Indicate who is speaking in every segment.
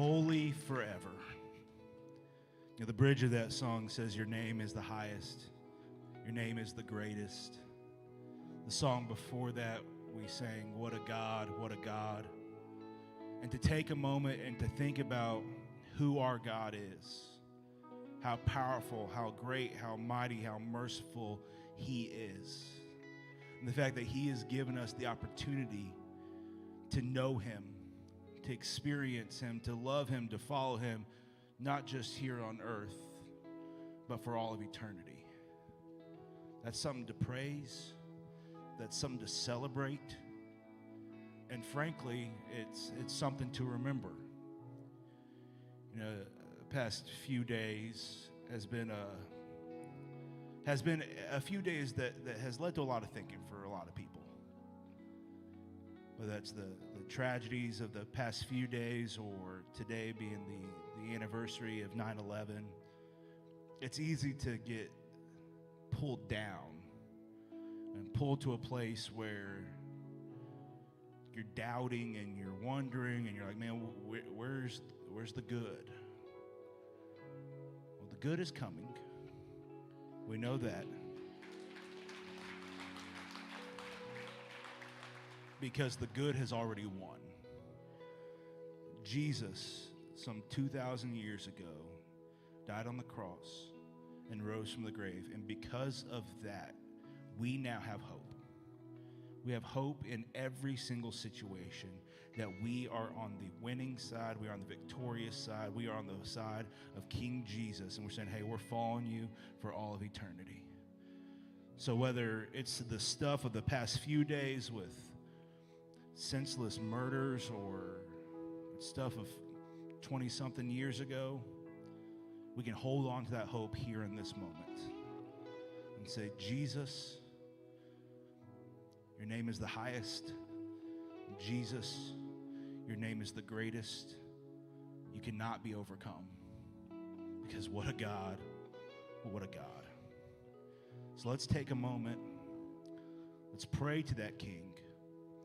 Speaker 1: Holy forever. You know, the bridge of that song says, your name is the highest. Your name is the greatest. The song before that, we sang, what a God, what a God. And to take a moment and to think about who our God is, how powerful, how great, how mighty, how merciful he is. And the fact that he has given us the opportunity to know him, to experience him, to love him, to follow him, not just here on earth, but for all of eternity. That's something to praise. That's something to celebrate. And frankly, it's something to remember. You know, the past few days has been a few days that has led to a lot of thinking for a lot of people. Whether that's the tragedies of the past few days or today being the anniversary of 9/11, it's easy to get pulled down and pulled to a place where you're doubting and you're wondering and you're like, man, where's the good? Well, the good is coming. We know that. Because the good has already won. Jesus, some 2,000 years ago, died on the cross and rose from the grave. And because of that, we now have hope. We have hope in every single situation that we are on the winning side. We are on the victorious side. We are on the side of King Jesus. And we're saying, hey, we're following you for all of eternity. So whether it's the stuff of the past few days with senseless murders or stuff of 20-something years ago, we can hold on to that hope here in this moment and say, Jesus, your name is the highest. Jesus, your name is the greatest. You cannot be overcome. Because what a God, what a God. So let's take a moment. Let's pray to that King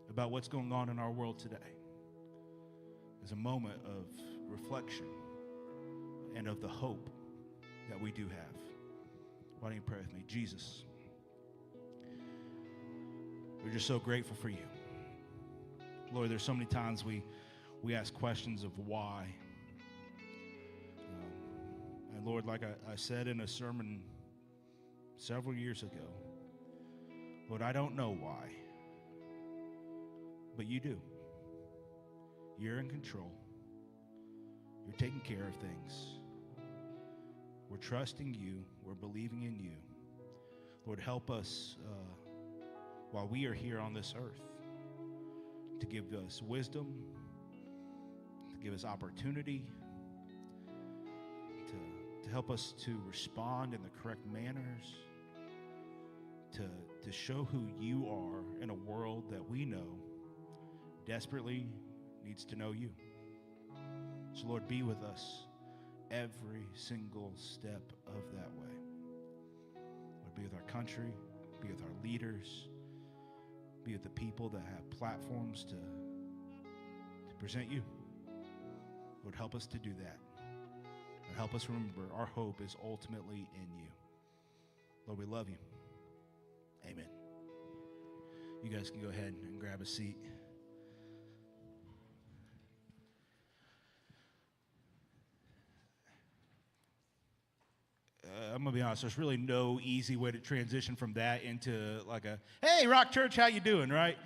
Speaker 1: about what's going on in our world today. As a moment of reflection and of the hope that we do have. Why don't you pray with me? Jesus, we're just so grateful for you. Lord, there's so many times we ask questions of why. And Lord, like I said in a sermon several years ago, Lord, I don't know why. But you do. You're in control. You're taking care of things. We're trusting you. We're believing in you. Lord, help us while we are here on this earth to give us wisdom, to give us opportunity, to help us to respond in the correct manners, to show who you are in a world that we know desperately needs to know you. So Lord, be with us every single step of that way. Lord, be with our country, be with our leaders, be with the people that have platforms to present you. Lord, help us to do that. And help us remember our hope is ultimately in you. Lord, we love you. Amen. You guys can go ahead and grab a seat. I'm going to be honest, there's really no easy way to transition from that into like a, hey, Rock Church, how you doing, right?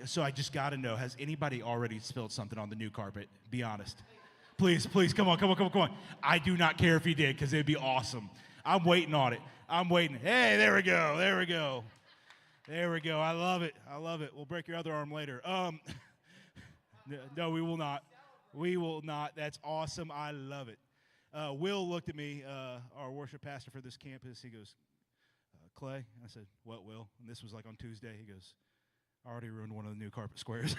Speaker 1: So I just got to know, has anybody already spilled something on the new carpet? Be honest. Please, come on. I do not care if you did, because it'd be awesome. I'm waiting on it. I'm waiting. Hey, there we go. I love it. We'll break your other arm later. No, we will not. That's awesome. I love it. Will looked at me, our worship pastor for this campus. He goes, Clay? I said, what, Will? And this was like on Tuesday. He goes, I already ruined one of the new carpet squares.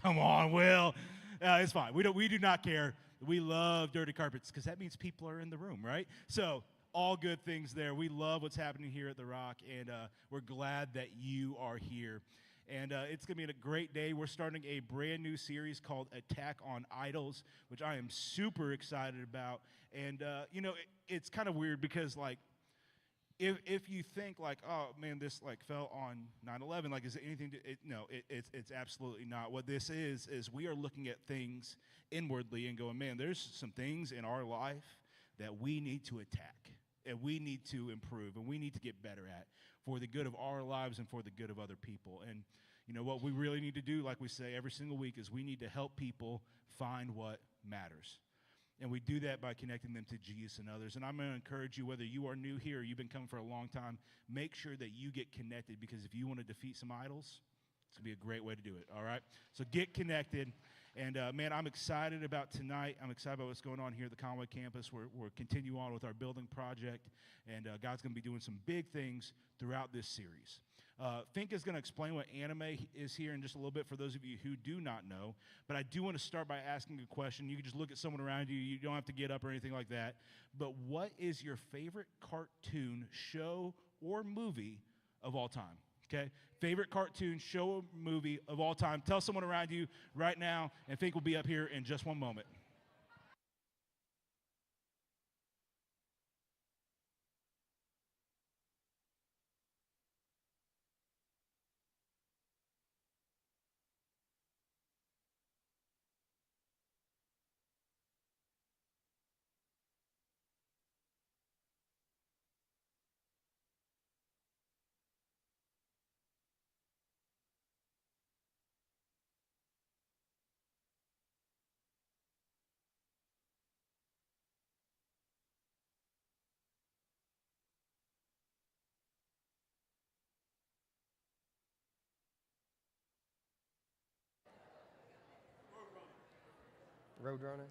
Speaker 1: Come on, Will. It's fine. We do not care. We love dirty carpets because that means people are in the room, right? So all good things there. We love what's happening here at The Rock, and we're glad that you are here. And it's going to be a great day. We're starting a brand new series called Attack on Idols, which I am super excited about. And, it's kind of weird because, like, if you think like, oh man, this like fell on 9/11, like, is it anything to it? No, it's absolutely not. What this is we are looking at things inwardly and going, man, there's some things in our life that we need to attack and we need to improve and we need to get better at for the good of our lives and for the good of other people. And what we really need to do, like we say every single week, is we need to help people find what matters. And we do that by connecting them to Jesus and others. And I'm going to encourage you, whether you are new here or you've been coming for a long time, make sure that you get connected, because if you want to defeat some idols, it's going to be a great way to do it, all right? So get connected. And, man, I'm excited about tonight. I'm excited about what's going on here at the Conway campus. We're continue on with our building project, and God's going to be doing some big things throughout this series. Fink is going to explain what anime is here in just a little bit for those of you who do not know, but I do want to start by asking a question. You can just look at someone around you. You don't have to get up or anything like that. But what is your favorite cartoon, show, or movie of all time? Okay, favorite cartoon, show, or movie of all time. Tell someone around you right now, and Fink will be up here in just one moment.
Speaker 2: Roadrunner?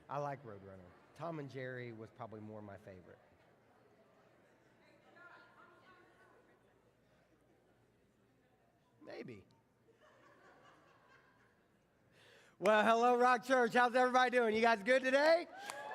Speaker 2: I like Roadrunner. Tom and Jerry was probably more my favorite. Maybe. Well, hello, Rock Church. How's everybody doing? You guys good today?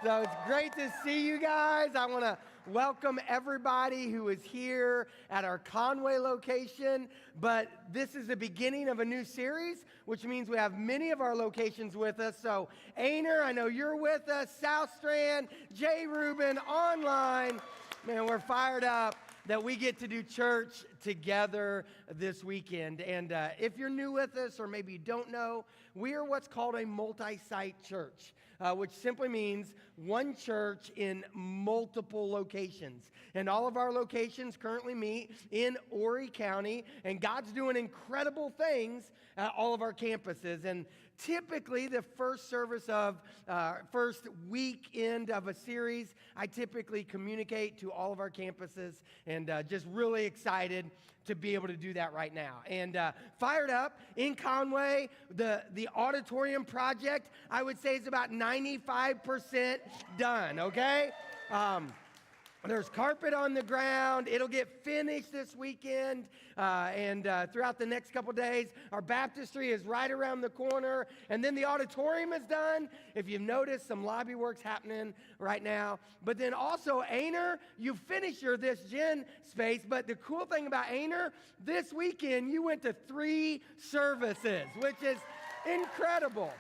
Speaker 2: So it's great to see you guys. I want to welcome everybody who is here at our Conway location. But this is the beginning of a new series, which means we have many of our locations with us. So, Ainer, I know you're with us. South Strand, Jay Rubin, online. Man, we're fired up that we get to do church together this weekend. And if you're new with us, or maybe you don't know, we are what's called a multi-site church, which simply means one church in multiple locations. And all of our locations currently meet in Horry County, and God's doing incredible things at all of our campuses. And typically, the first service of first weekend of a series, I typically communicate to all of our campuses, and just really excited to be able to do that right now. And fired up in Conway, the auditorium project, I would say, is about 95% done, okay? There's carpet on the ground. It'll get finished this weekend, and throughout the next couple days. Our baptistry is right around the corner, and then the auditorium is done. If you've noticed, some lobby work's happening right now. But then also, Ainer, you finished your This Gen space, but the cool thing about Ainer, this weekend you went to 3 services, which is incredible.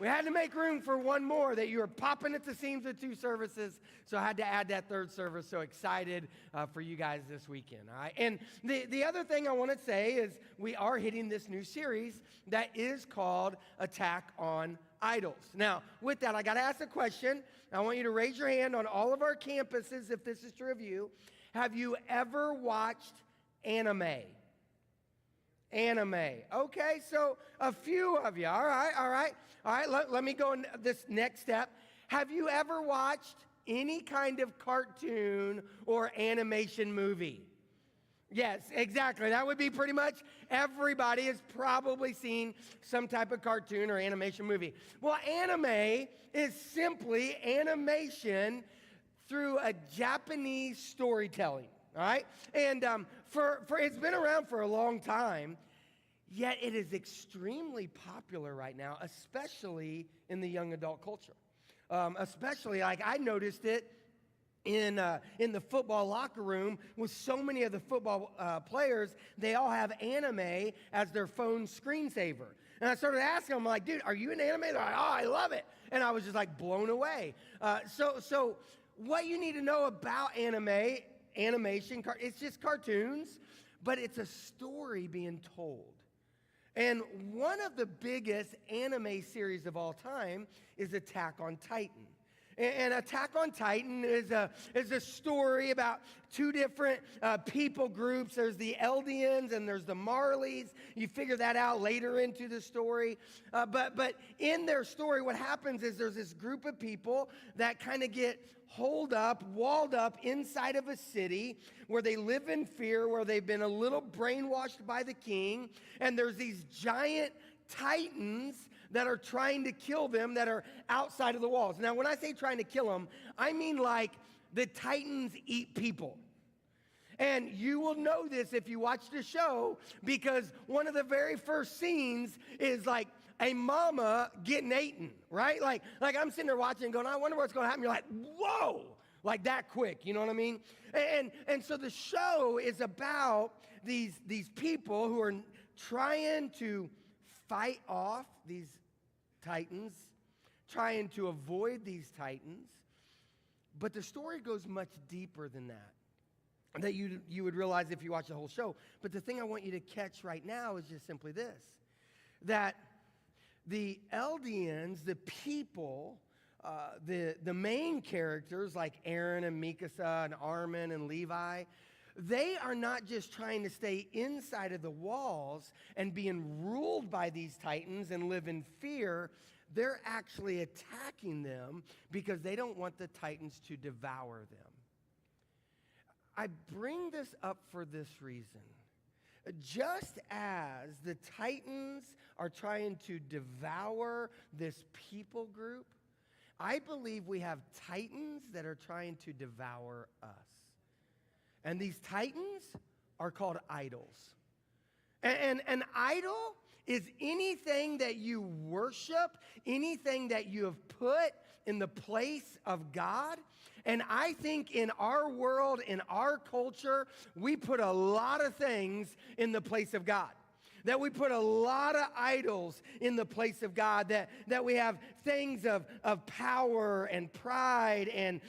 Speaker 2: We had to make room for one more, that you were popping at the seams with 2 services, so I had to add that 3rd service. So excited for you guys this weekend, all right? And the other thing I want to say is we are hitting this new series that is called Attack on Idols. Now, with that, I got to ask a question. I want you to raise your hand on all of our campuses if this is true of you. Have you ever watched anime? Anime. Okay, so a few of you. All right. Let me go in this next step. Have you ever watched any kind of cartoon or animation movie? Yes, exactly. That would be pretty much everybody has probably seen some type of cartoon or animation movie. Well, anime is simply animation through a Japanese storytelling. All right, and for it's been around for a long time, yet it is extremely popular right now, especially in the young adult culture. Especially, like, I noticed it in the football locker room with so many of the football players, they all have anime as their phone screensaver. And I started asking them, like, dude, are you an anime? They're like, oh, I love it. And I was just like blown away. So what you need to know about animation, it's just cartoons, but it's a story being told. And one of the biggest anime series of all time is Attack on Titan. And Attack on Titan is a story about two different people groups. There's the Eldians and there's the Marleys. You figure that out later into the story. But in their story, what happens is there's this group of people that kind of get holed up, walled up inside of a city where they live in fear, where they've been a little brainwashed by the king. And there's these giant titans that are trying to kill them, that are outside of the walls. Now, when I say trying to kill them, I mean like the titans eat people. And you will know this if you watch the show, because one of the very first scenes is like a mama getting eaten, right? Like I'm sitting there watching and going, I wonder what's going to happen. You're like, whoa, like that quick, you know what I mean? And so the show is about these people who are trying to fight off these titans, trying to avoid these titans. But the story goes much deeper than that you would realize if you watch the whole show. But the thing I want you to catch right now is just simply this, that the Eldians, the people, the main characters like Aaron and Mikasa and Armin and Levi, they are not just trying to stay inside of the walls and being ruled by these titans and live in fear. They're actually attacking them because they don't want the titans to devour them. I bring this up for this reason. Just as the titans are trying to devour this people group, I believe we have titans that are trying to devour us. And these titans are called idols. And an idol is anything that you worship, anything that you have put in the place of God. And I think in our world, in our culture, we put a lot of things in the place of God. That we put a lot of idols in the place of God, that we have things of power and pride and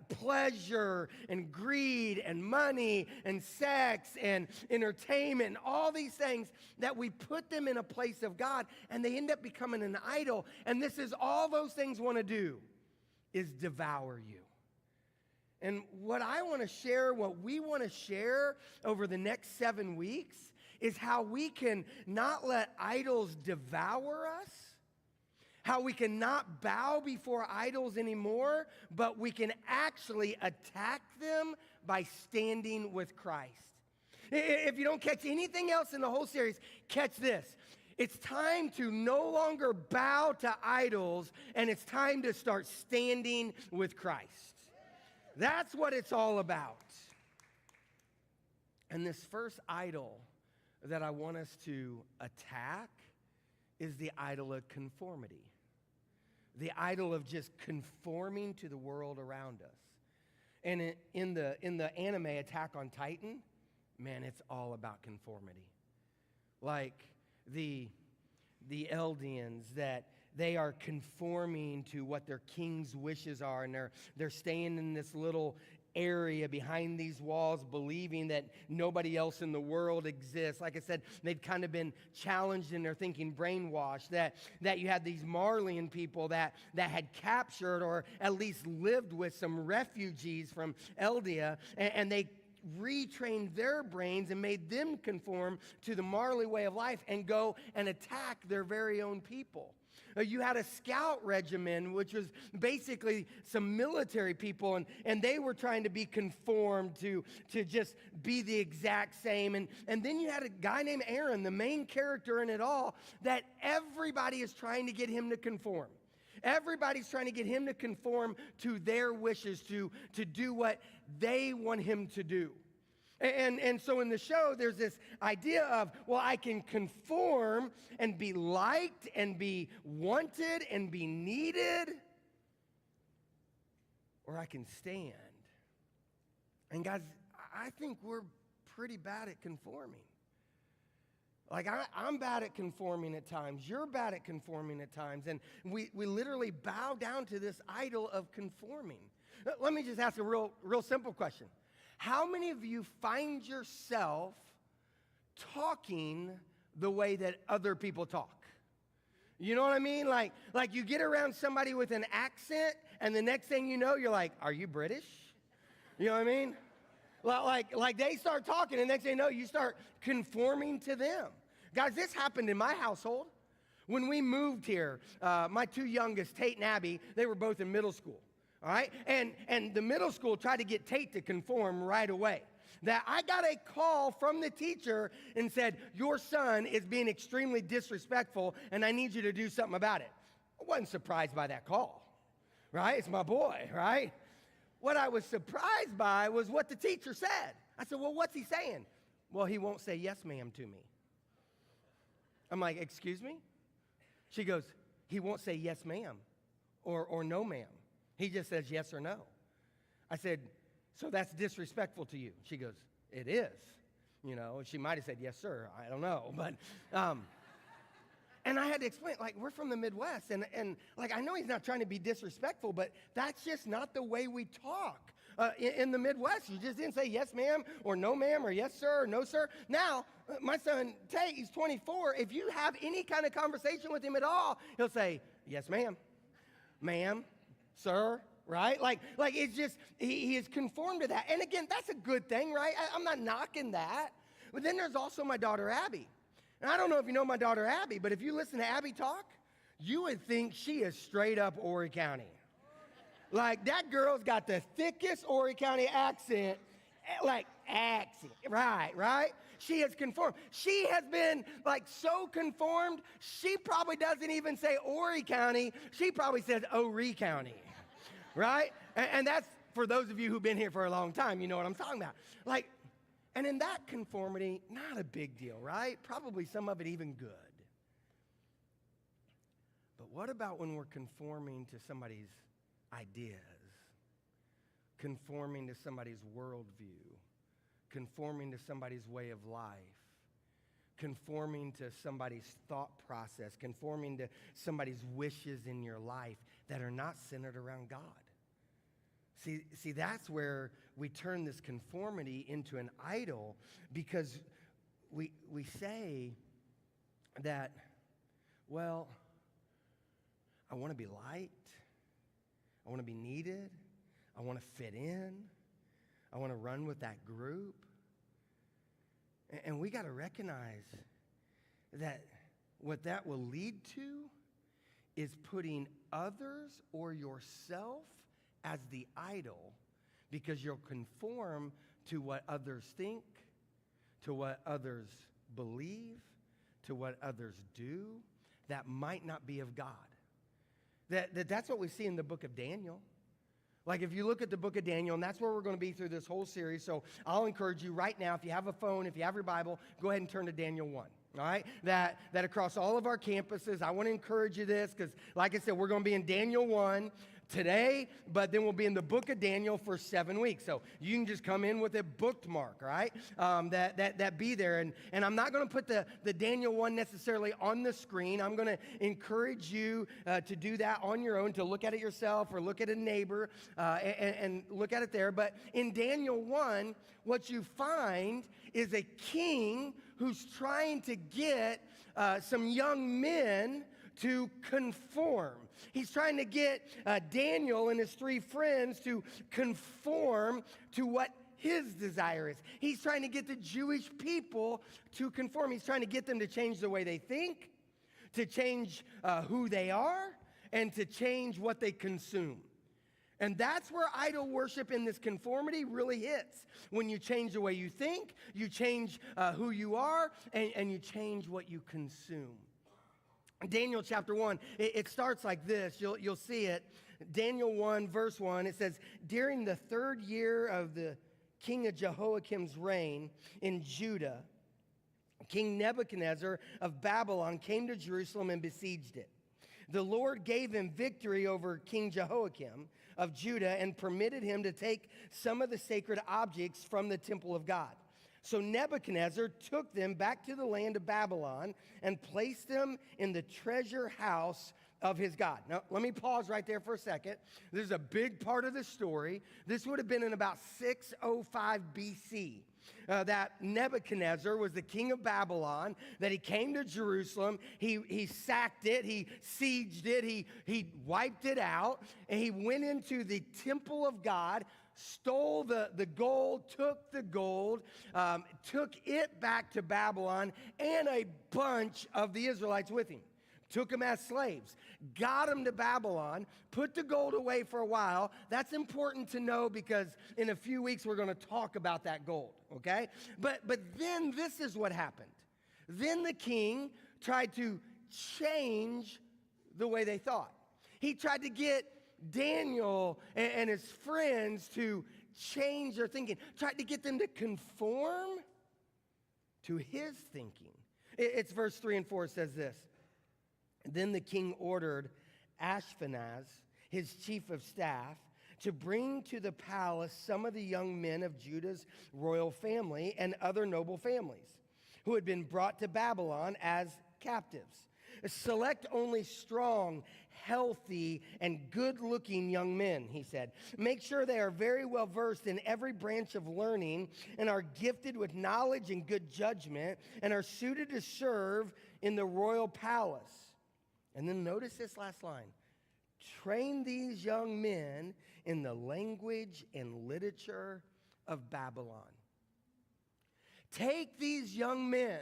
Speaker 2: pleasure and greed and money and sex and entertainment and all these things, that we put them in a place of God and they end up becoming an idol. And this is all those things want to do, is devour you. And what I want to share, what we want to share over the next 7 weeks, is how we can not let idols devour us, how we can not bow before idols anymore, but we can actually attack them by standing with Christ. If you don't catch anything else in the whole series, catch this. It's time to no longer bow to idols, and it's time to start standing with Christ. That's what it's all about. And this first idol that I want us to attack is the idol of conformity. The idol of just conforming to the world around us. And in the anime Attack on Titan, man, it's all about conformity. Like the Eldians, that they are conforming to what their king's wishes are, and they're staying in this little area behind these walls, believing that nobody else in the world exists. Like I said, they'd kind of been challenged in their thinking, brainwashed, that you had these Marleyan people that had captured or at least lived with some refugees from Eldia, and they retrained their brains and made them conform to the Marley way of life and go and attack their very own people. You had a scout regiment, which was basically some military people, and they were trying to be conformed to just be the exact same. And then you had a guy named Aaron, the main character in it all, that everybody is trying to get him to conform. Everybody's trying to get him to conform to their wishes, to do what they want him to do. And so in the show, there's this idea of, well, I can conform and be liked and be wanted and be needed, or I can stand. And guys, I think we're pretty bad at conforming. Like, I'm bad at conforming at times. You're bad at conforming at times. And we literally bow down to this idol of conforming. Let me just ask a real simple question. How many of you find yourself talking the way that other people talk? You know what I mean? Like you get around somebody with an accent, and the next thing you know, you're like, are you British? You know what I mean? Like they start talking, and next thing you know, you start conforming to them. Guys, this happened in my household. When we moved here, my two youngest, Tate and Abby, they were both in middle school, all right? And the middle school tried to get Tate to conform right away. That I got a call from the teacher and said, your son is being extremely disrespectful, and I need you to do something about it. I wasn't surprised by that call, right? It's my boy, right? What I was surprised by was what the teacher said. I said, well, what's he saying? Well, he won't say yes, ma'am, to me. I'm like, excuse me? She goes, he won't say yes, ma'am, or no, ma'am. He just says yes or no. I said, so that's disrespectful to you? She goes, it is. You know, she might have said yes, sir. I don't know. But, and I had to explain, like, we're from the Midwest. And like, I know he's not trying to be disrespectful, but that's just not the way we talk. In the Midwest, you just didn't say yes, ma'am, or no, ma'am, or yes, sir, or no, sir. Now, my son, Tate, he's 24. If you have any kind of conversation with him at all, he'll say, yes, ma'am, sir, right? Like it's just, he is conformed to that. And again, that's a good thing, right? I'm not knocking that. But then there's also my daughter, Abby. And I don't know if you know my daughter, Abby, but if you listen to Abby talk, you would think she is straight up Horry County. Like, that girl's got the thickest Horry County accent, right? She has conformed. She has been, like, so conformed, she probably doesn't even say Horry County. She probably says Horry County, right? And that's, for those of you who've been here for a long time, you know what I'm talking about. Like, and in that conformity, not a big deal, right? Probably some of it even good. But what about when we're conforming to somebody's ideas, conforming to somebody's worldview, conforming to somebody's way of life, conforming to somebody's thought process, conforming to somebody's wishes in your life that are not centered around God? See, that's where we turn this conformity into an idol, because we say that, well, I want to be liked. I want to be needed. I want to fit in. I want to run with that group. And we got to recognize that what that will lead to is putting others or yourself as the idol, because you'll conform to what others think, to what others believe, to what others do that might not be of God. That's what we see in the book of Daniel. Like, if you look at the book of Daniel, and that's where we're going to be through this whole series, so I'll encourage you right now, if you have a phone, if you have your Bible, go ahead and turn to Daniel 1, all right? That across all of our campuses, I want to encourage you this, because like I said, we're going to be in Daniel 1 today, but then we'll be in the book of Daniel for 7 weeks. So you can just come in with a bookmark, right? That be there. And I'm not going to put the Daniel 1 necessarily on the screen. I'm going to encourage you to do that on your own, to look at it yourself or look at a neighbor and look at it there. But in Daniel 1, what you find is a king who's trying to get some young men to conform. He's trying to get Daniel and his 3 friends to conform to what his desire is. He's trying to get the Jewish people to conform. He's trying to get them to change the way they think, to change who they are, and to change what they consume. And that's where idol worship in this conformity really hits. When you change the way you think, you change who you are, and you change what you consume. Daniel chapter 1, it starts like this. You'll see it. Daniel 1, verse 1, it says, during the 3rd year of the king of Jehoiakim's reign in Judah, King Nebuchadnezzar of Babylon came to Jerusalem and besieged it. The Lord gave him victory over King Jehoiakim of Judah and permitted him to take some of the sacred objects from the temple of God. So Nebuchadnezzar took them back to the land of Babylon and placed them in the treasure house of his God. Now, let me pause right there for a second. This is a big part of the story. This would have been in about 605 BC. That Nebuchadnezzar was the king of Babylon, that he came to Jerusalem, he sacked it, he sieged it, he wiped it out, and he went into the temple of God, stole the gold, took the gold, took it back to Babylon, and a bunch of the Israelites with him. Took them as slaves, got them to Babylon, put the gold away for a while. That's important to know because in a few weeks we're going to talk about that gold, okay? But then this is what happened. Then the king tried to change the way they thought. He tried to get Daniel and his friends to change their thinking, tried to get them to conform to his thinking. It's verse 3 and 4 says this. Then the king ordered Ashpenaz, his chief of staff, to bring to the palace some of the young men of Judah's royal family and other noble families who had been brought to Babylon as captives. Select only strong, healthy, and good-looking young men, he said. Make sure they are very well versed in every branch of learning and are gifted with knowledge and good judgment and are suited to serve in the royal palace. And then notice this last line. Train these young men in the language and literature of Babylon. Take these young men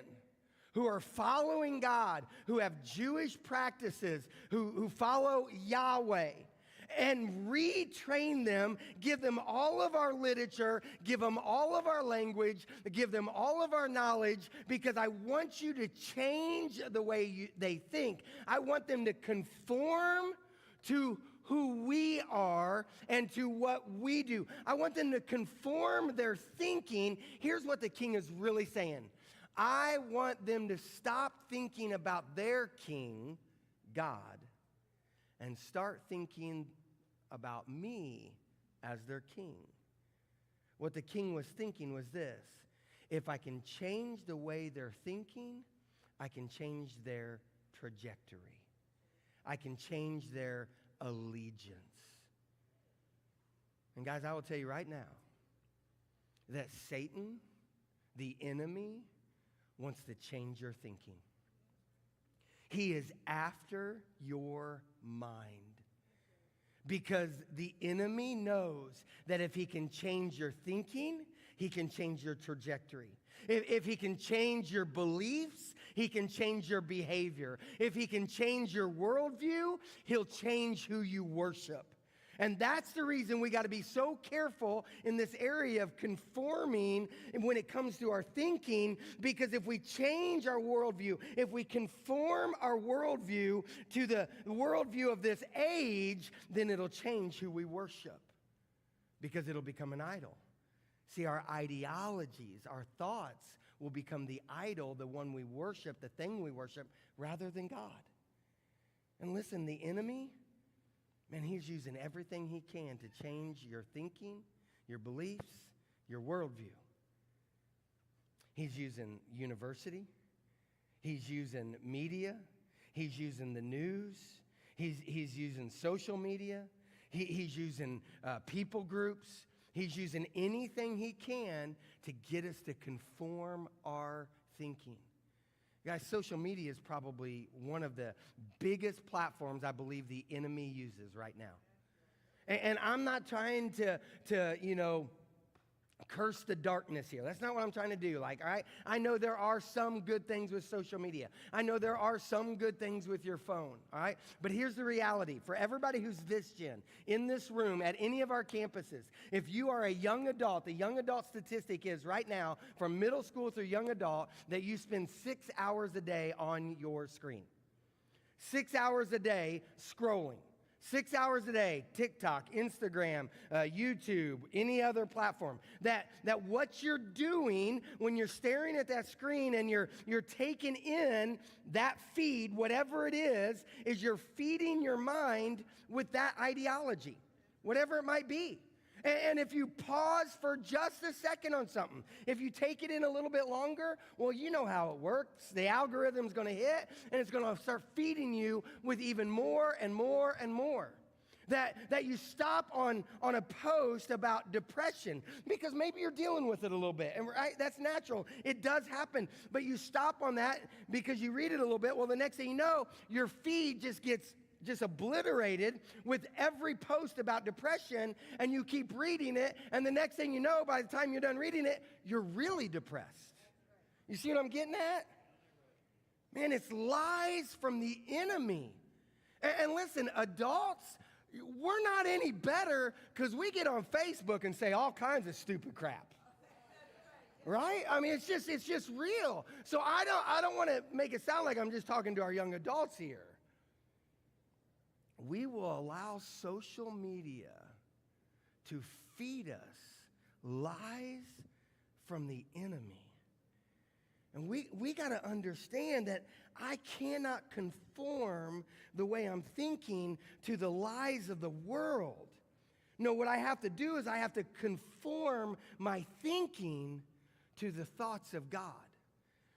Speaker 2: who are following God, who have Jewish practices, who follow Yahweh, and retrain them, give them all of our literature, give them all of our language, give them all of our knowledge, because I want you to change the way they think. I want them to conform to who we are and to what we do. I want them to conform their thinking. Here's what the king is really saying. I want them to stop thinking about their king, God, and start thinking about me as their king. What the king was thinking was this: if I can change the way they're thinking, I can change their trajectory. I can change their allegiance. And guys, I will tell you right now that Satan, the enemy, wants to change your thinking. He is after your mind. Because the enemy knows that if he can change your thinking, he can change your trajectory. If he can change your beliefs, he can change your behavior. If he can change your worldview, he'll change who you worship. And that's the reason we got to be so careful in this area of conforming when it comes to our thinking, because if we change our worldview, if we conform our worldview to the worldview of this age, then it'll change who we worship, because it'll become an idol. See, our ideologies, our thoughts will become the idol, the one we worship, the thing we worship, rather than God. And listen, the enemy, man, he's using everything he can to change your thinking, your beliefs, your worldview. He's using university. He's using media. He's using the news. He's using social media. He's using people groups. He's using anything he can to get us to conform our thinking. Guys, social media is probably one of the biggest platforms I believe the enemy uses right now. And I'm not trying to curse the darkness here. That's not what I'm trying to do. Like, all right, I know there are some good things with social media. I know there are some good things with your phone, all right? But here's the reality. For everybody who's this gen, in this room, at any of our campuses, if you are a young adult, the young adult statistic is right now, from middle school through young adult, that you spend 6 hours a day on your screen. 6 hours a day scrolling. 6 hours a day, TikTok, Instagram, YouTube, any other platform, that what you're doing when you're staring at that screen and you're taking in that feed, whatever it is you're feeding your mind with that ideology, whatever it might be. And if you pause for just a second on something, if you take it in a little bit longer, well, you know how it works. The algorithm's going to hit, and it's going to start feeding you with even more and more and more. That you stop on a post about depression because maybe you're dealing with it a little bit, and right, that's natural. It does happen, but you stop on that because you read it a little bit. Well, the next thing you know, your feed just gets obliterated with every post about depression, and you keep reading it, and the next thing you know, by the time you're done reading it, you're really depressed. You see what I'm getting at? Man, it's lies from the enemy. And listen, adults, we're not any better because we get on Facebook and say all kinds of stupid crap. Right? I mean, it's just real. So I don't want to make it sound like I'm just talking to our young adults here. We will allow social media to feed us lies from the enemy. And we got to understand that I cannot conform the way I'm thinking to the lies of the world. No, what I have to do is I have to conform my thinking to the thoughts of God.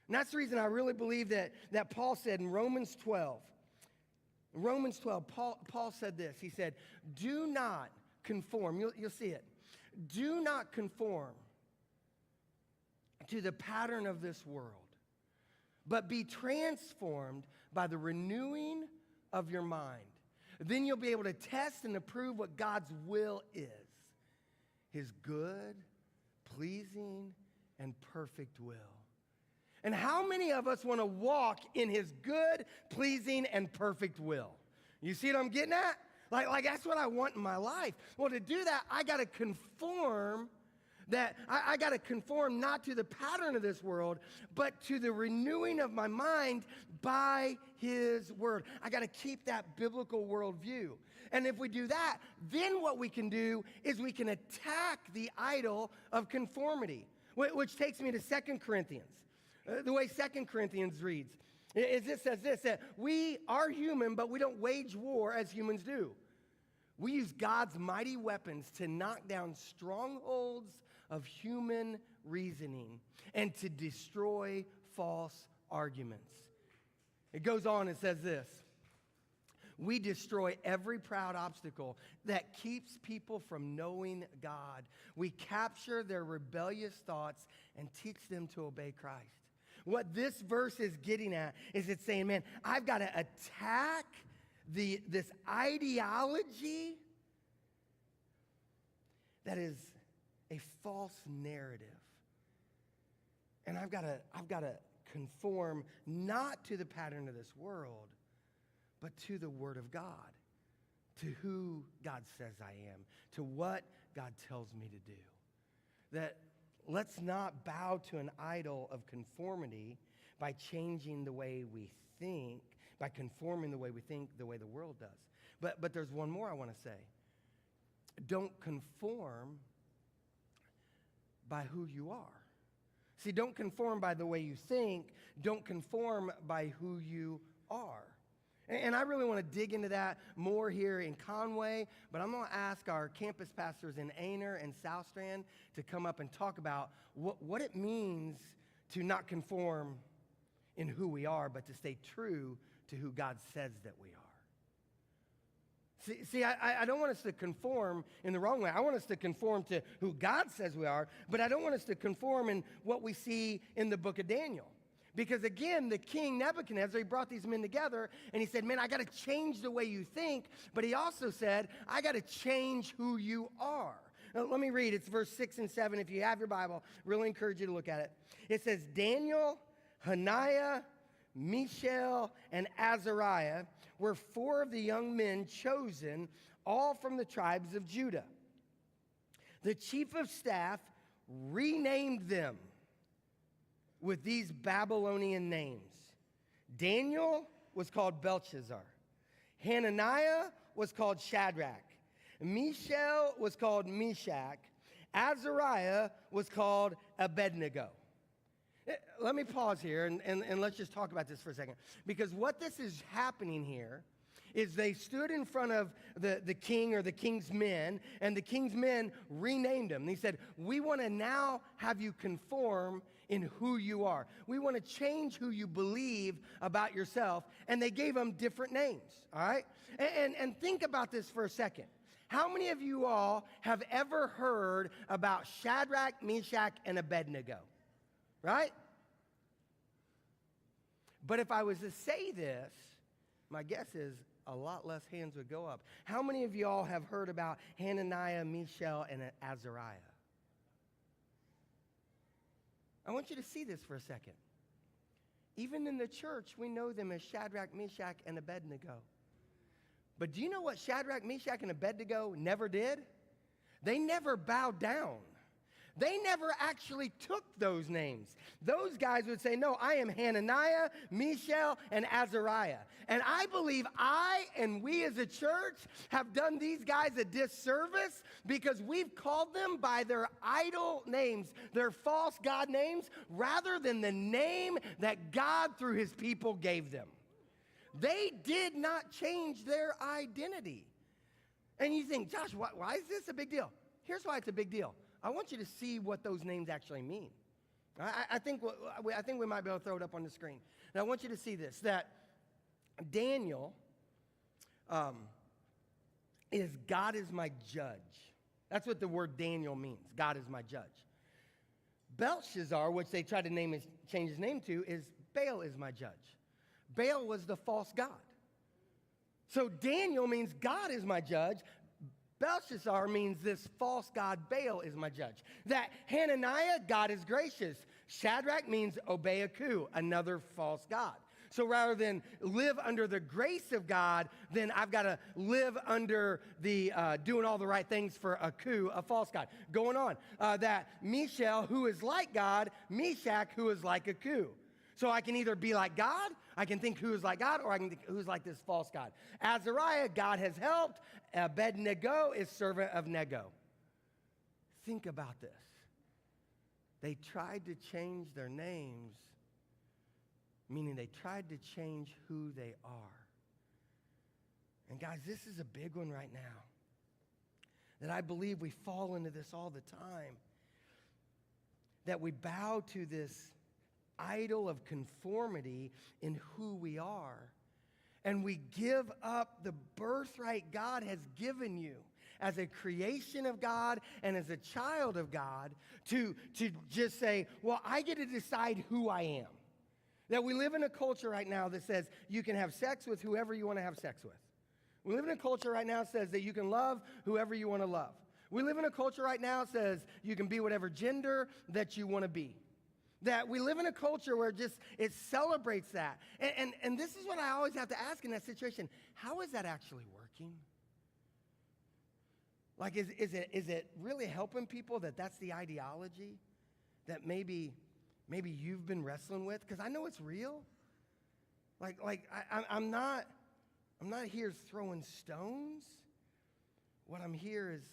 Speaker 2: And that's the reason I really believe that Paul said in Romans 12, Paul said this. He said, do not conform. You'll see it. Do not conform to the pattern of this world, but be transformed by the renewing of your mind. Then you'll be able to test and approve what God's will is, his good, pleasing, and perfect will. And how many of us want to walk in his good, pleasing, and perfect will? You see what I'm getting at? Like that's what I want in my life. Well, to do that, I got to conform I got to conform not to the pattern of this world, but to the renewing of my mind by his word. I got to keep that biblical worldview. And if we do that, then what we can do is we can attack the idol of conformity, which takes me to 2 Corinthians. The way 2 Corinthians reads, it says this, that we are human, but we don't wage war as humans do. We use God's mighty weapons to knock down strongholds of human reasoning and to destroy false arguments. It goes on and says this, we destroy every proud obstacle that keeps people from knowing God. We capture their rebellious thoughts and teach them to obey Christ. What this verse is getting at is it's saying, man, I've got to attack this ideology that is a false narrative. And I've got to conform not to the pattern of this world, but to the Word of God, to who God says I am, to what God tells me to do. That let's not bow to an idol of conformity by changing the way we think, by conforming the way we think the way the world does. But there's one more I want to say. Don't conform by who you are. See, don't conform by the way you think. Don't conform by who you are. And I really want to dig into that more here in Conway, but I'm going to ask our campus pastors in Aner and South Strand to come up and talk about what it means to not conform in who we are, but to stay true to who God says that we are. See, I don't want us to conform in the wrong way. I want us to conform to who God says we are, but I don't want us to conform in what we see in the book of Daniel. Because again, the king Nebuchadnezzar, he brought these men together and he said, man, I got to change the way you think. But he also said, I got to change who you are. Now, let me read. It's verse 6 and 7. If you have your Bible, really encourage you to look at it. It says, Daniel, Hananiah, Mishael, and Azariah were 4 of the young men chosen, all from the tribes of Judah. The chief of staff renamed them with these Babylonian names. Daniel was called Belshazzar. Hananiah was called Shadrach. Mishael was called Meshach. Azariah was called Abednego. Let me pause here and let's just talk about this for a second. Because what this is happening here is they stood in front of the king or the king's men, and the king's men renamed him. He said, we want to now have you conform in who you are. We want to change who you believe about yourself. And they gave him different names, all right? And think about this for a second. How many of you all have ever heard about Shadrach, Meshach, and Abednego? Right? But if I was to say this, my guess is a lot less hands would go up. How many of y'all have heard about Hananiah, Mishael, and Azariah? I want you to see this for a second. Even in the church, we know them as Shadrach, Meshach, and Abednego. But do you know what Shadrach, Meshach, and Abednego never did? They never bowed down. They never actually took those names. Those guys would say, no, I am Hananiah, Mishael, and Azariah. And I believe I and we as a church have done these guys a disservice because we've called them by their idol names, their false God names, rather than the name that God through his people gave them. They did not change their identity. And you think, Josh, why is this a big deal? Here's why it's a big deal. I want you to see what those names actually mean. I think we might be able to throw it up on the screen. Now, I want you to see this, that Daniel is God is my judge. That's what the word Daniel means. God is my judge. Belshazzar, which they tried to change his name to, is Baal is my judge. Baal was the false god. So Daniel means God is my judge. Belshazzar means this false god Baal is my judge. That Hananiah, God is gracious. Shadrach means obey a coup, another false god. So rather than live under the grace of God, then I've got to live under the doing all the right things for a coup, a false god. Going on, that Mishael, who is like God, Meshach, who is like a coup. So I can either be like God, I can think who is like God, or I can think who's like this false god. Azariah, God has helped. Abednego is servant of Nego. Think about this. They tried to change their names, meaning they tried to change who they are. And guys, this is a big one right now. That I believe we fall into this all the time. That we bow to this idol of conformity in who we are. And we give up the birthright God has given you as a creation of God and as a child of God to just say, well, I get to decide who I am. That we live in a culture right now that says you can have sex with whoever you want to have sex with. We live in a culture right now that says that you can love whoever you want to love. We live in a culture right now that says you can be whatever gender that you want to be. That we live in a culture where it celebrates that. And this is what I always have to ask in that situation. How is that actually working? Like, is it really helping people that that's the ideology that maybe you've been wrestling with? Because I know it's real. I'm not here throwing stones. What I'm here is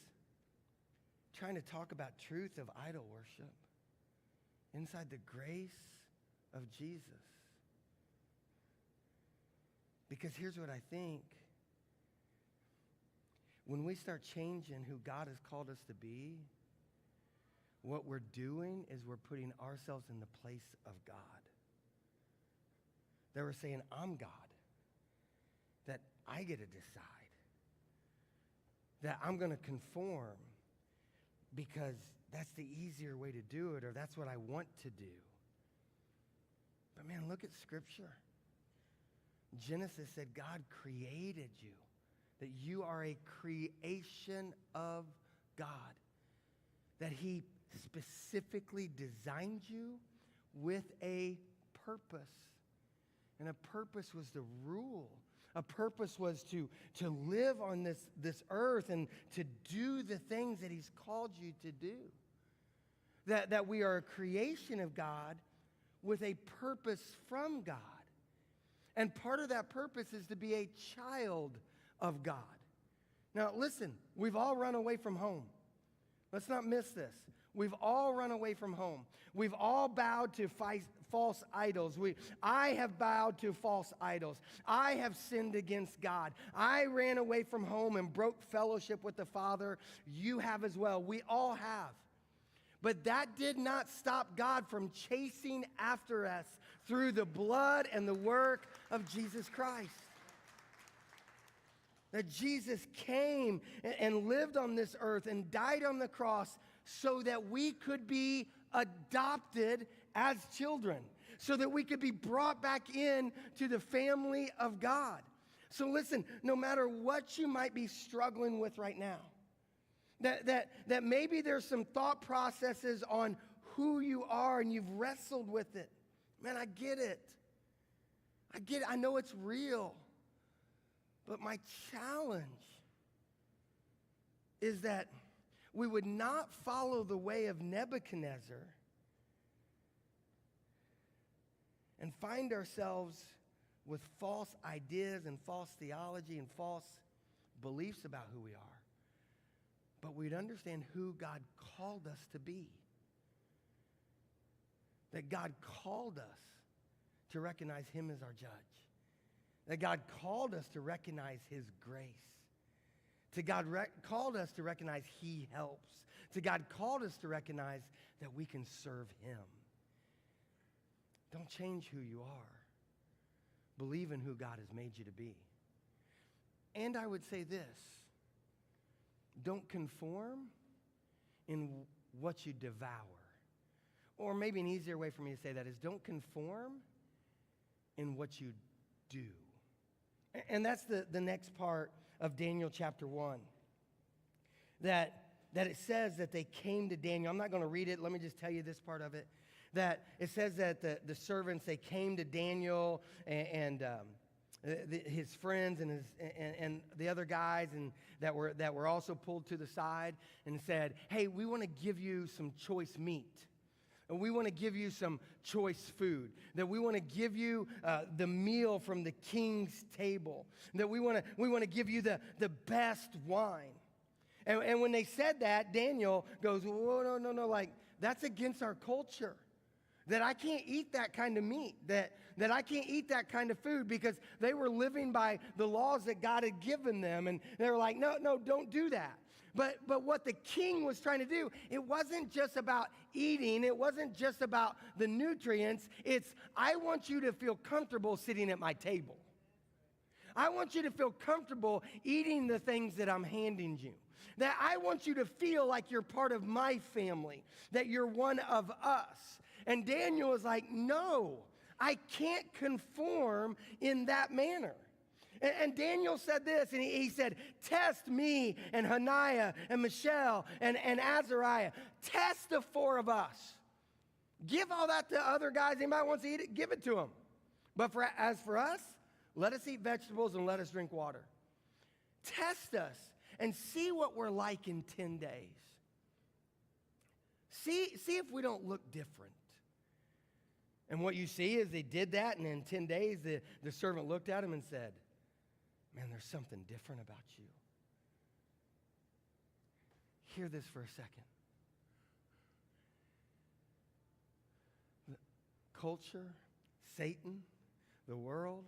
Speaker 2: trying to talk about truth of idol worship inside the grace of Jesus. Because here's what I think. When we start changing who God has called us to be, what we're doing is we're putting ourselves in the place of God. That we're saying, I'm God. That I get to decide. That I'm going to conform because that's the easier way to do it, or that's what I want to do. But man, look at Scripture. Genesis said God created you, that you are a creation of God, that He specifically designed you with a purpose. And a purpose was to rule. A purpose was to live on this earth and to do the things that He's called you to do. That we are a creation of God with a purpose from God. And part of that purpose is to be a child of God. Now, listen, we've all run away from home. Let's not miss this. We've all run away from home. We've all bowed to false idols. I have bowed to false idols. I have sinned against God. I ran away from home and broke fellowship with the Father. You have as well. We all have. But that did not stop God from chasing after us through the blood and the work of Jesus Christ. That Jesus came and lived on this earth and died on the cross so that we could be adopted as children, so that we could be brought back in to the family of God. So listen, no matter what you might be struggling with right now, that maybe there's some thought processes on who you are and you've wrestled with it. Man, I get it. I know it's real. But my challenge is that we would not follow the way of Nebuchadnezzar and find ourselves with false ideas and false theology and false beliefs about who we are. But we'd understand who God called us to be. That God called us to recognize Him as our judge. That God called us to recognize His grace. To God called us to recognize He helps. To God called us to recognize that we can serve Him. Don't change who you are. Believe in who God has made you to be. And I would say this. Don't conform in what you devour. Or maybe an easier way for me to say that is don't conform in what you do. And that's the next part of Daniel chapter 1. That it says that they came to Daniel. I'm not going to read it. Let me just tell you this part of it. That it says that the servants, they came to Daniel and his friends and the other guys and that were also pulled to the side and said, hey, we want to give you some choice meat. And we want to give you some choice food. That we want to give you the meal from the king's table. That we want to give you the best wine. And when they said that, Daniel goes, whoa, no, like, that's against our culture. That I can't eat that kind of meat. That I can't eat that kind of food because they were living by the laws that God had given them. And they were like, no, don't do that. But what the king was trying to do, it wasn't just about eating. It wasn't just about the nutrients. It's, I want you to feel comfortable sitting at my table. I want you to feel comfortable eating the things that I'm handing you. That I want you to feel like you're part of my family. That you're one of us. And Daniel was like, no, I can't conform in that manner. And Daniel said this, and he said, test me and Hananiah and Mishael and Azariah. Test the four of us. Give all that to other guys. Anybody wants to eat it, give it to them. But as for us, let us eat vegetables and let us drink water. Test us and see what we're like in 10 days. See if we don't look different. And what you see is they did that, and in 10 days, the servant looked at him and said, man, there's something different about you. Hear this for a second. The culture, Satan, the world,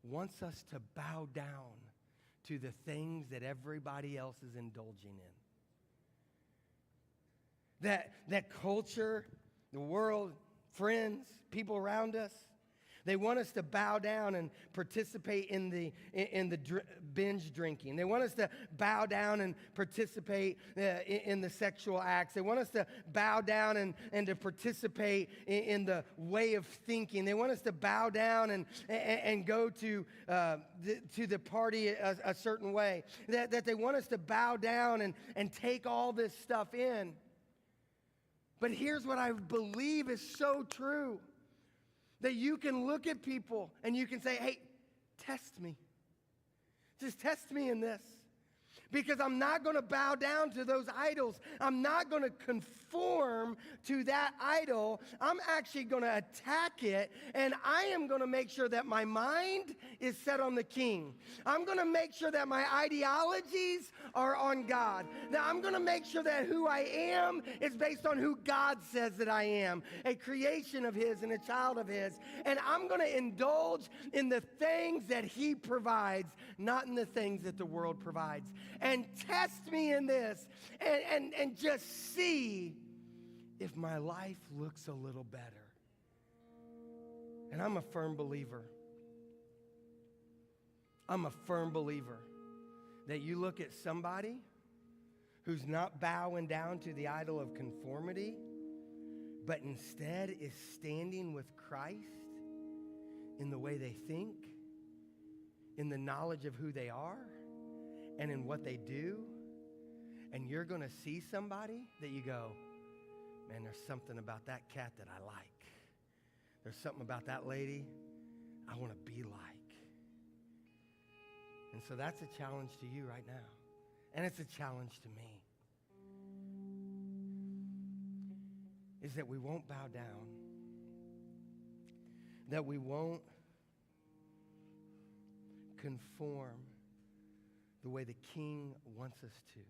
Speaker 2: wants us to bow down to the things that everybody else is indulging in. That culture, the world, friends, people around us, they want us to bow down and participate in the binge drinking. They want us to bow down and participate in the sexual acts. They want us to bow down and to participate in the way of thinking. They want us to bow down and go to the party a certain way. That they want us to bow down and take all this stuff in. But here's what I believe is so true. That you can look at people and you can say, hey, test me. Just test me in this. because I'm not going to bow down to those idols. I'm not going to conform to that idol. I'm actually going to attack it, and I am going to make sure that my mind is set on the King. I'm going to make sure that my ideologies are on God. Now, I'm going to make sure that who I am is based on who God says that I am, a creation of His and a child of His. And I'm going to indulge in the things that He provides, not in the things that the world provides. And test me in this and just see if my life looks a little better. And I'm a firm believer. I'm a firm believer that you look at somebody who's not bowing down to the idol of conformity, but instead is standing with Christ in the way they think, in the knowledge of who they are, and in what they do. And you're going to see somebody that you go, man, there's something about that cat that I like. There's something about that lady I want to be like. And so that's a challenge to you right now. And it's a challenge to me. Is that we won't bow down. That we won't conform the way the King wants us to.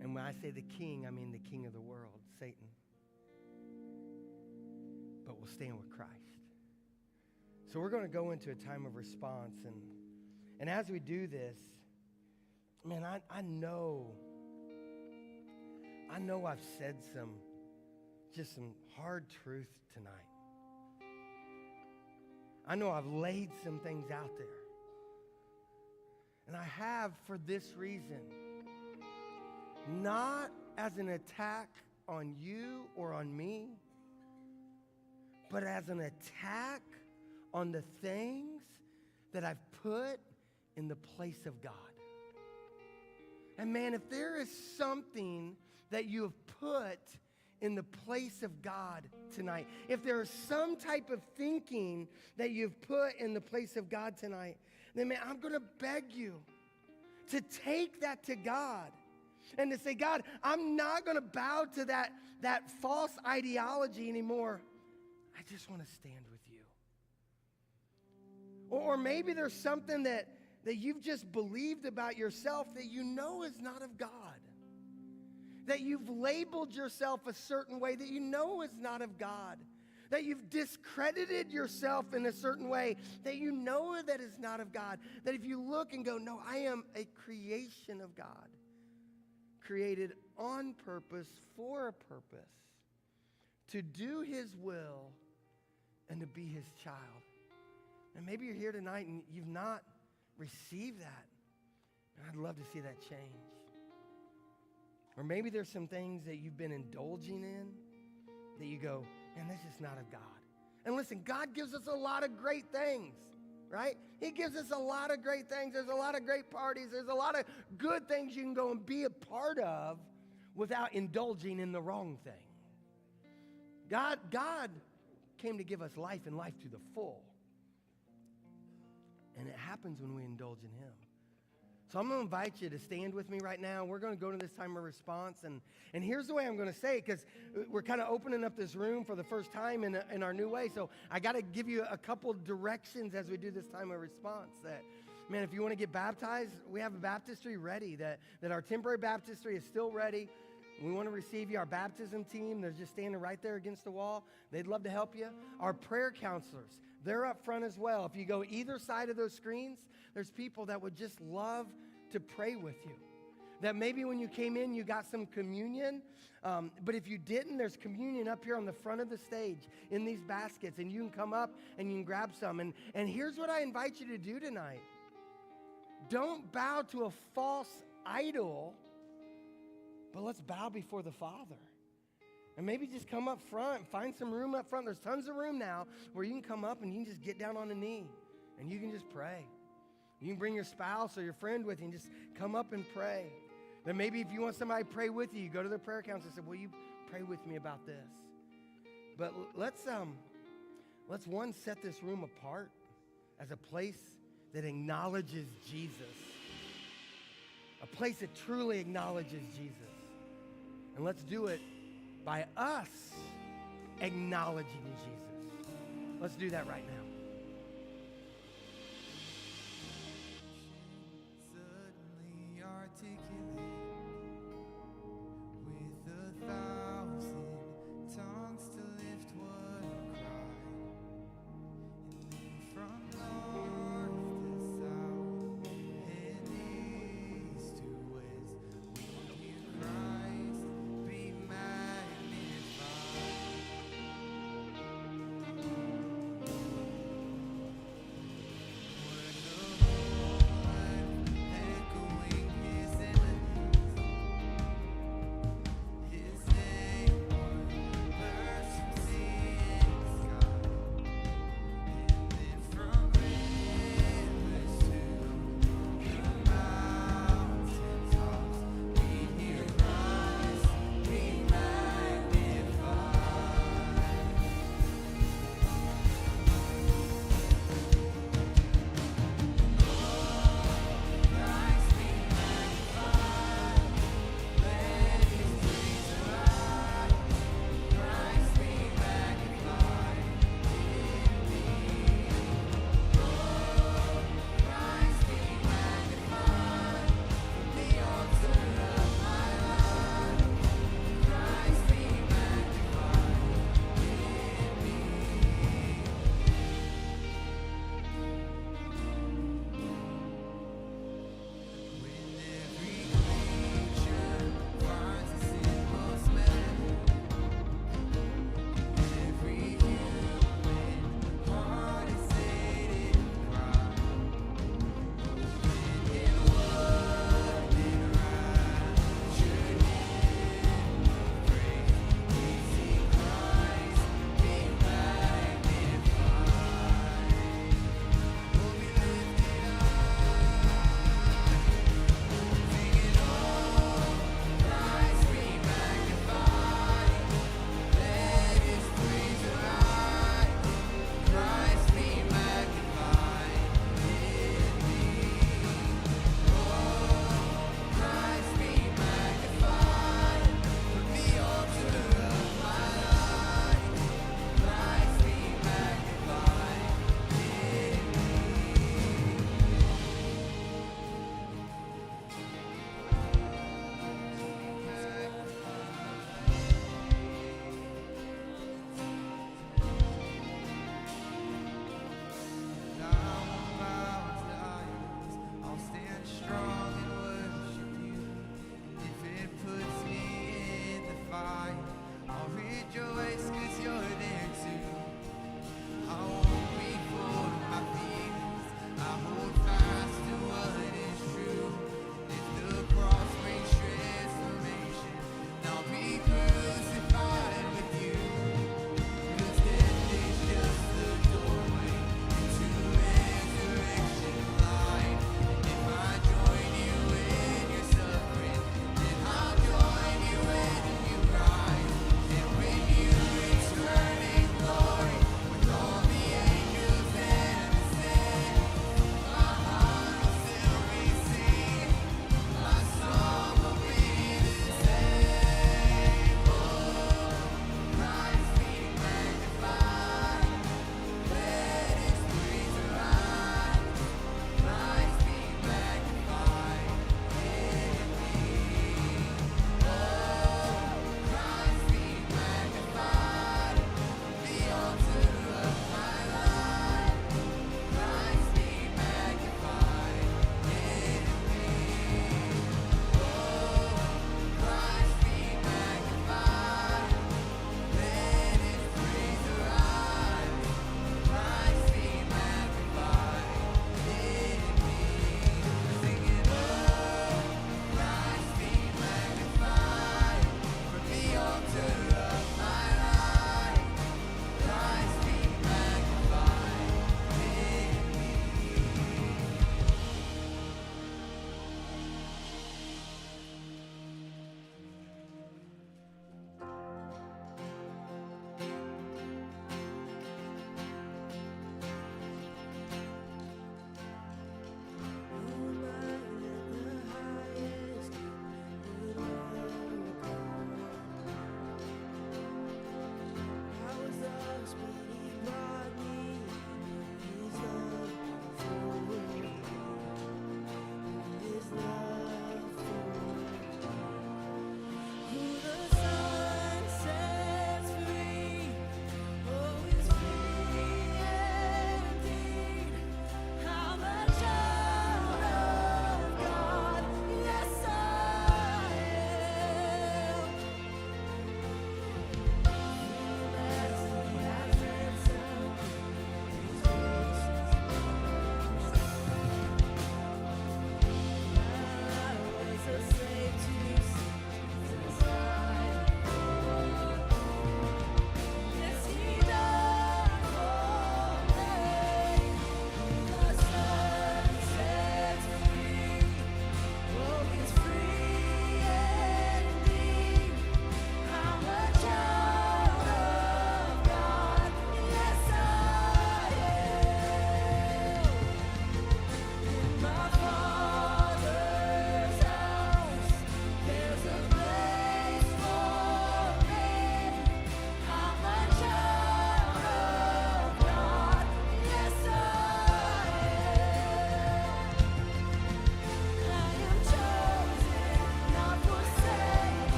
Speaker 2: And when I say the King, I mean the king of the world, Satan. But we'll stand with Christ. So we're going to go into a time of response. And as we do this, man, I know I've said some hard truth tonight. I know I've laid some things out there. And I have for this reason. Not as an attack on you or on me, but as an attack on the things that I've put in the place of God. And man, if there is something that you have put in the place of God tonight, if there is some type of thinking that you've put in the place of God tonight, then man, I'm going to beg you to take that to God and to say, God, I'm not going to bow to that false ideology anymore. I just want to stand with you. Or maybe there's something that you've just believed about yourself that you know is not of God. That you've labeled yourself a certain way that you know is not of God. That you've discredited yourself in a certain way that you know that is not of God. That if you look and go, no, I am a creation of God. Created on purpose, for a purpose. To do His will and to be His child. And maybe you're here tonight and you've not received that. And I'd love to see that change. Or maybe there's some things that you've been indulging in that you go, man, this is not of God. And listen, God gives us a lot of great things, right? He gives us a lot of great things. There's a lot of great parties. There's a lot of good things you can go and be a part of without indulging in the wrong thing. God came to give us life and life to the full. And it happens when we indulge in Him. So I'm going to invite you to stand with me right now. We're going to go to this time of response. And here's the way I'm going to say it, because we're kind of opening up this room for the first time in our new way. So I got to give you a couple directions as we do this time of response. That, man, if you want to get baptized, we have a baptistry ready. That our temporary baptistry is still ready. We want to receive you. Our baptism team, they're just standing right there against the wall. They'd love to help you. Our prayer counselors, they're up front as well. If you go either side of those screens, there's people that would just love to pray with you. That maybe when you came in, you got some communion. But if you didn't, there's communion up here on the front of the stage in these baskets. And you can come up and you can grab some. And here's what I invite you to do tonight. Don't bow to a false idol, but let's bow before the Father. And maybe just come up front, find some room up front. There's tons of room now where you can come up and you can just get down on a knee and you can just pray. You can bring your spouse or your friend with you and just come up and pray. Then maybe if you want somebody to pray with you, you go to the prayer counselor and say, will you pray with me about this? But let's one, set this room apart as a place that acknowledges Jesus a place that truly acknowledges Jesus. And let's do it by us acknowledging Jesus. Let's do that right now.
Speaker 3: Suddenly articulate with 1,000 tongues to lift what I cried. And then from north to south and east to west, will you, Christ, be magnified?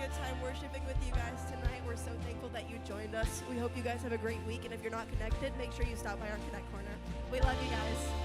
Speaker 4: good time worshiping with you guys tonight. We're so thankful that you joined us. We hope you guys have a great week, and if you're not connected, make sure you stop by our Connect Corner. We love you guys.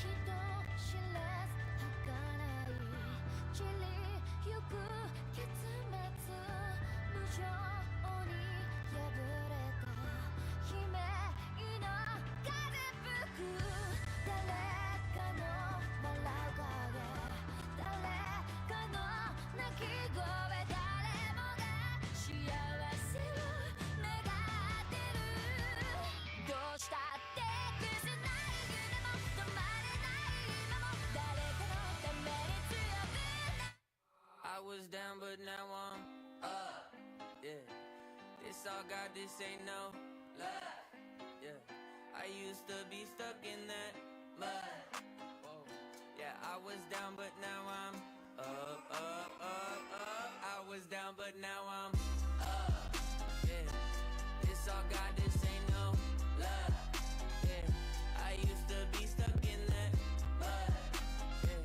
Speaker 5: 人知れず儚い散りゆく結に破れた悲鳴の風吹く誰かの笑う影誰かの泣き声誰もが幸せを願ってるどうしたって崩せない夢も止まれない今も誰かのために強くな
Speaker 6: I was down, but now I'm up. Yeah, this all God, this ain't no love. Yeah, I used to be stuck in that mud. Whoa. Yeah, I was down, but now I'm up, up, up, up. I was down, but now I'm up. Yeah, this all God, this ain't no love. Yeah, I used to be stuck in that mud. Yeah,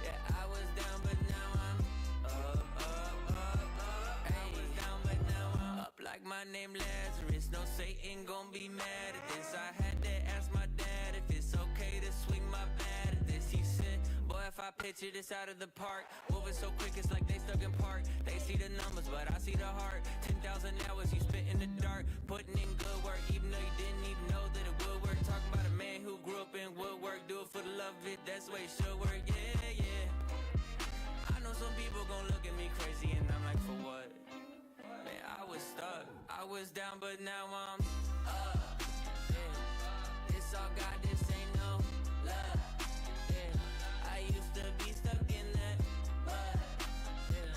Speaker 6: yeah, I was down, but now I'm up, up, up, up. I was down, but now I'm up like my name Lazarus. No Satan gon' be mad at this. I had to ask my dad if it's okay to swing my bat at this. He said, boy, if I picture this out of the park, moving so quick it's like they stuck in park. They see the numbers, but I see the heart. 10,000 hours you spit in the dark, putting in good work, even though you didn't even know that it would work. Talking about a man who grew up in woodwork, do it for the love of it, that's the way it should work. Yeah, yeah. I know some people gon' look at me crazy and I'm like, for what? Man, I was stuck, I was down, but now I'm up. Yeah, it's all God, this ain't no love. Yeah, I used to be stuck in that mud. Yeah,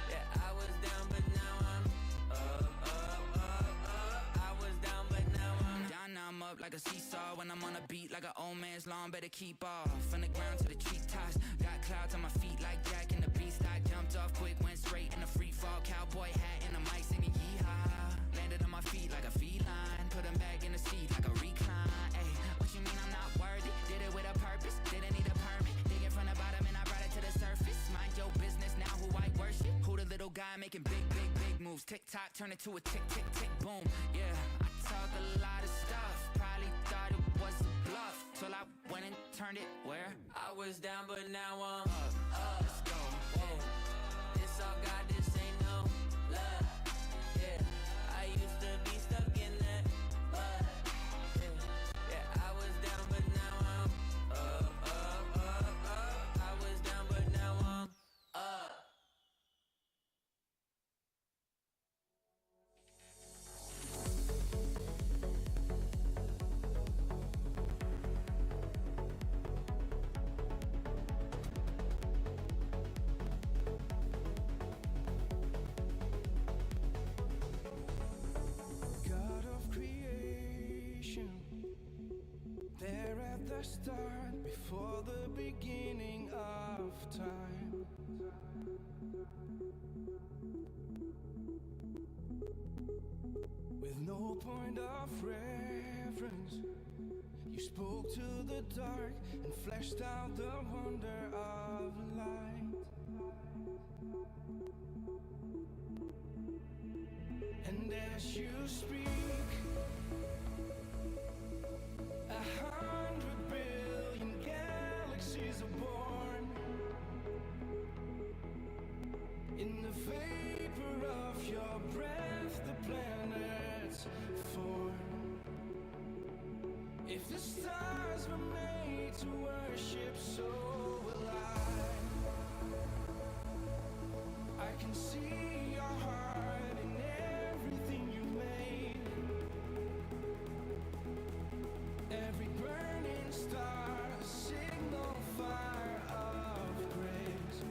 Speaker 6: yeah, I was down, but now I'm up, up, up, up. I was down, but now I'm
Speaker 7: down, now I'm up like a seesaw. When I'm on a beat like an old man's lawn, better keep off. From the ground to the treetops, got clouds on my feet like Jack in the Beanstalk. Jumped off quick, went straight in a free fall. Cowboy hat and a mic singing yeehaw. Landed on my feet like a feline, put him back in the seat like a recline. Ay, what you mean I'm not worthy? Did it with a purpose, didn't need a permit. Digging from the bottom and I brought it to the surface. Mind your business now, who I worship. Who the little guy making big, big, big moves. Tick tock, turn it to a tick, tick, tick, boom. Yeah, I talk a lot of stuff. Probably thought it was a bluff till I went and turned it where?
Speaker 6: I was down, but now I'm up. Let's go. Whoa. This all God, this ain't no love. Yeah, I used to be stuck in that mud. Yeah, yeah, I was down, but now I'm up, up, up, up. I was down, but now I'm up.
Speaker 3: God of creation, there at the start, before the beginning of time. With no point of reference, you spoke to the dark and fleshed out the wonder of light. And as you speak, 100 billion galaxies are born. In the vapor of your breath, the planets form. If the stars were made to worship, so will I can see your heart in everything you made. Every burning star, a signal fire of grace.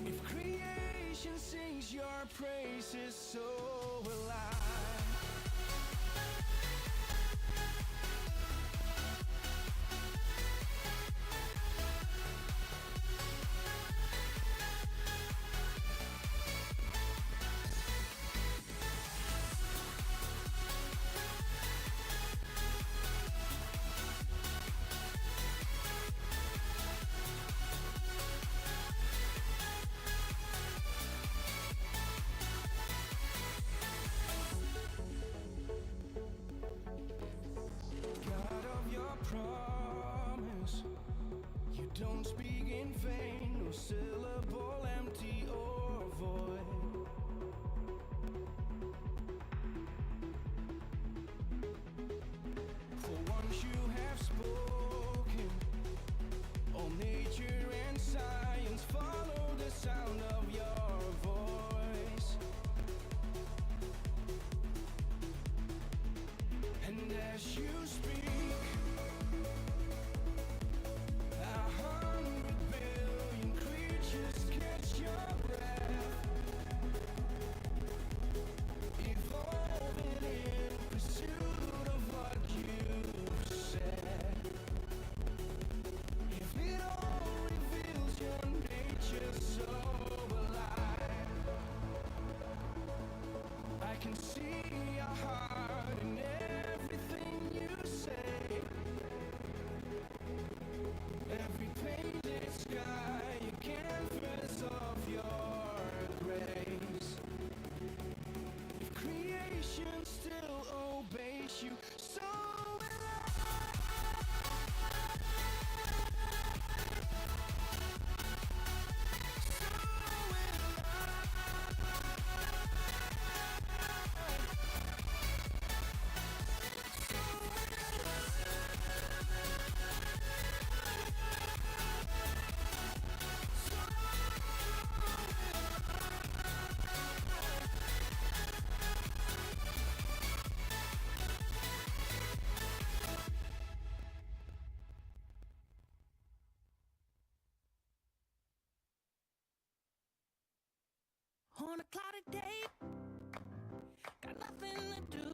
Speaker 3: If creation sings your praises, so will I. miss you so on a cloudy day. Got nothing to do,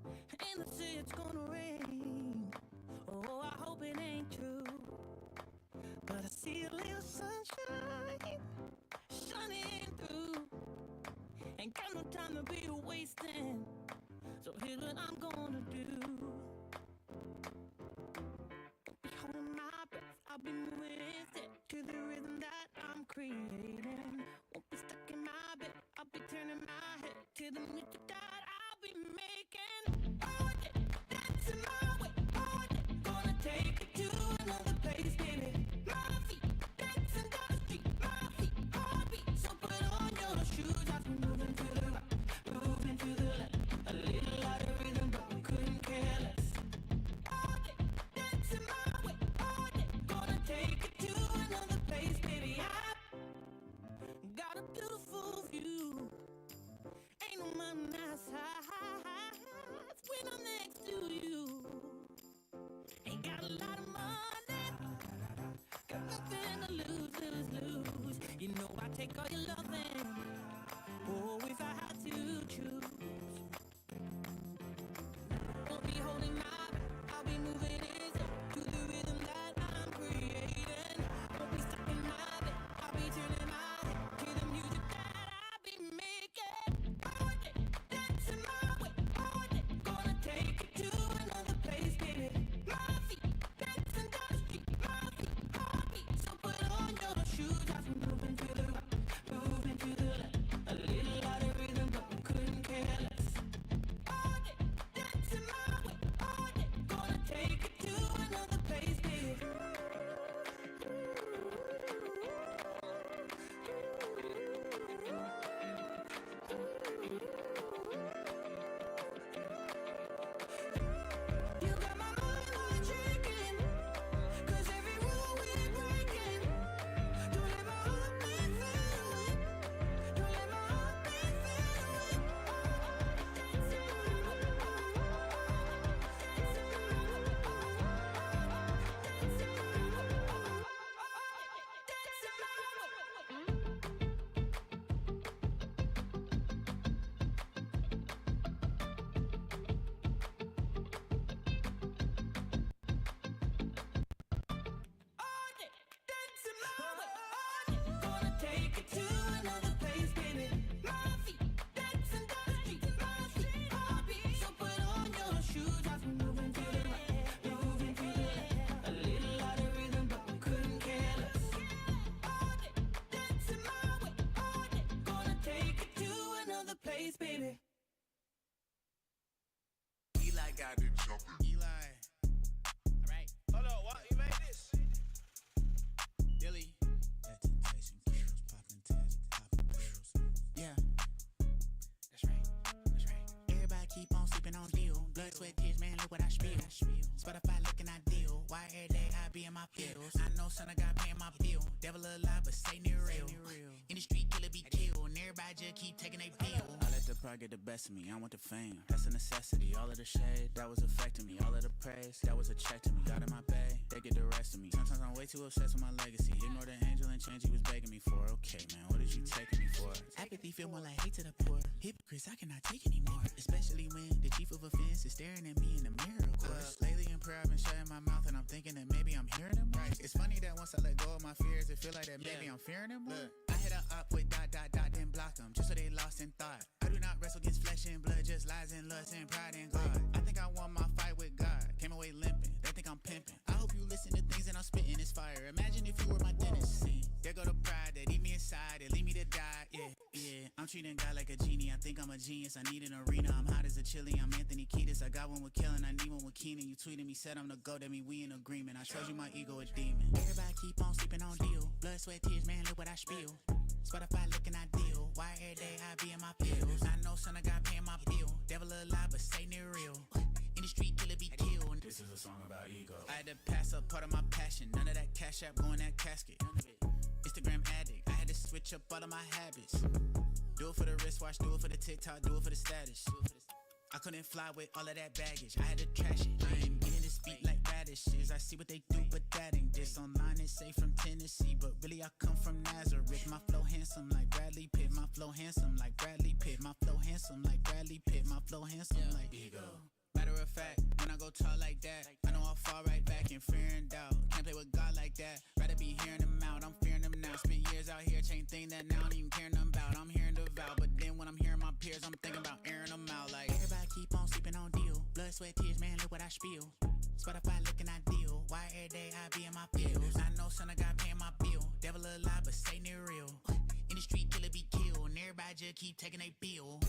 Speaker 3: and they say it's gonna rain. Oh, I hope it ain't true, but I see a little sunshine shining through. Ain't got no time to be wasting, so here's what I'm gonna do. Be holding my breath, I'll be moving in step to the rhythm that I'm creating. Won't be stuck in my bed, I'll be turning my head to the music that I'll be making. All day, dancing my way, all day, gonna take it to another place, baby. My feet, dancing down the street, my feet, heartbeat. So put on your shoes, I've been moving to the right, moving to the left. A little out of rhythm, but we couldn't care less. All day, dancing my way, all day, gonna take it to another place, baby. I got a beautiful view. Ain't no mountain as high when I'm next to you. Ain't got a lot of money, got nothing to lose. You know I take all your loving. Oh, if I had to choose, won't be holding my breath, I'll be moving easy to the rhythm that I'm creating. Won't be stuck in my bed, I'll be turning my head to the music that I'll be making. All day, dancing my way, all day, gonna take it to another place, baby. My feet, dancing down the street, my feet, heartbeat. So put on your shoes, I've been moving to the right, moving to the left. A little out of rhythm, but we couldn't care less. All day, dancing my way, all day, gonna take it to another place, baby. You got my mind shaking, 'cause every rule we're breaking. Don't let my heart be fade away. Don't let my heart be fade away. All day, dancing my way, all day, gonna take it to another place, baby. My feet, dancing down the street, my feet, heartbeat. So put on your shoes, I've been moving to the right, moving to the left. A little out of rhythm, but we couldn't care less. All day, dancing my way, all day, gonna take it to another place, baby.
Speaker 8: Eli got it jumping. Eli. Alright.
Speaker 3: Hold on, what? You made this?
Speaker 8: Dilly. That temptation kills. Popping tags, popping pills. Yeah. That's right. That's right. Everybody keep on sleeping on deal. Blood, sweat, tears, man, look what I spill. Spotify looking ideal. Why every day I be in my pills? I know son, I got paying my bill. Devil alive, but say near real. In the street, killer be killed. And everybody just keep taking they pill. I let the pride get the best of me. I want the fame. That's a necessity. All of the shade that was affecting me. All of the praise that was a check to me. Got in my bag, they get the rest of me. Sometimes I'm way too obsessed with my legacy. Ignore the angel and change he was begging me for. Okay, man, what did you taking me for? Apathy feel more like hate to the poor. Hypocrites, I cannot take anymore. Especially when the chief of offense is staring at me in the mirror, of course. Lately in prayer, I've been shutting my mouth and I'm thinking that maybe I'm hearing him right. It's funny that once I let go of my fears, it feel like that maybe I'm fearing him more. I hit her up with ... then block them, just so they lost in thought. I do not wrestle against flesh and blood, just lies and lust and pride and God. I think I won my fight with God, came away limping, they think I'm pimping. I hope you listen to things that I'm spitting, it's fire. Imagine if you were my dentist. See, there go the pride that eat me inside, that lead me to die. Yeah, I'm treating God like a genie, I think I'm a genius, I need an arena. I'm hot as a chili, I'm Anthony Kiedis. I got one with Kellen, I need one with Keenan. You tweeted me, said I'm the GOAT, that mean we in agreement. I told you my ego a demon. Everybody keep on sleeping on deal. Blood, sweat, tears, man, look what I spill. Spotify looking ideal. Why every day I be in my pills? I know son, I got paying my bill. Devil alive, but Satan is real. In the street, killer be killed. This is a song about ego. I had to pass up part of my passion. None of that cash app going that casket. Instagram addict. I had to switch up all of my habits. Do it for the wristwatch, do it for the TikTok, do it for the status. I couldn't fly with all of that baggage. I had to trash it. I ain't getting this beat like radishes. I see what they do, but that ain't this. Online it say from Tennessee, but really I come from Nazareth. My flow handsome like Bradley Pitt. My flow handsome like Bradley Pitt. My flow handsome like Bradley Pitt. My flow handsome like ego. Matter of fact, when I go talk like that, I know I'll fall right back in fear and doubt. Can't play with God like that. Rather be hearing him out. I'm fearing him now. Spent years out here, chain thing that now I don't even care nothing about. I'm hearing the vow, but then when I'm hearing my peers, I'm thinking about airing them out. Like everybody keep on sleeping on deal. Blood, sweat, tears, man, look what I spill. Spotify looking ideal. Why every day I be in my pills? I know son, I got paying my bill. Devil alive, but Satan is real. In the street, killer be killed, and everybody just keep taking a bill.